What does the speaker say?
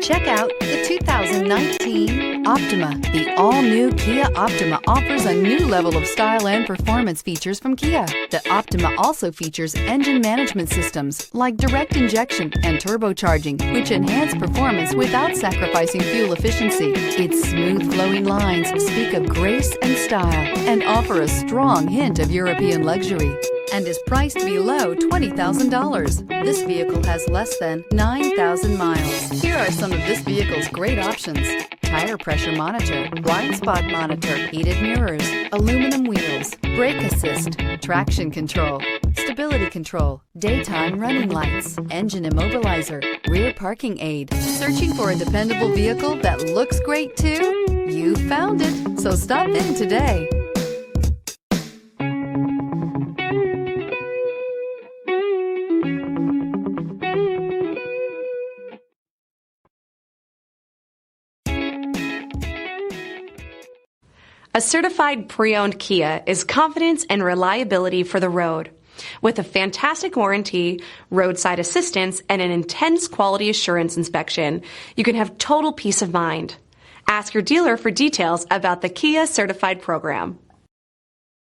Check out the 2019 Optima. The all-new Kia Optima offers a new level of style and performance features from Kia. The Optima also features engine management systems like direct injection and turbocharging, which enhance performance without sacrificing fuel efficiency. Its smooth flowing lines speak of grace and style and offer a strong hint of European luxury, and is priced below $20,000. This vehicle has less than 9,000 miles. Here are some of this vehicle's great options: tire pressure monitor, blind spot monitor, heated mirrors, aluminum wheels, brake assist, traction control, stability control, daytime running lights, engine immobilizer, rear parking aid. Searching for a dependable vehicle that looks great too? You found it, so stop in today. A certified pre-owned Kia is confidence and reliability for the road. With a fantastic warranty, roadside assistance, and an intense quality assurance inspection, you can have total peace of mind. Ask your dealer for details about the Kia Certified program.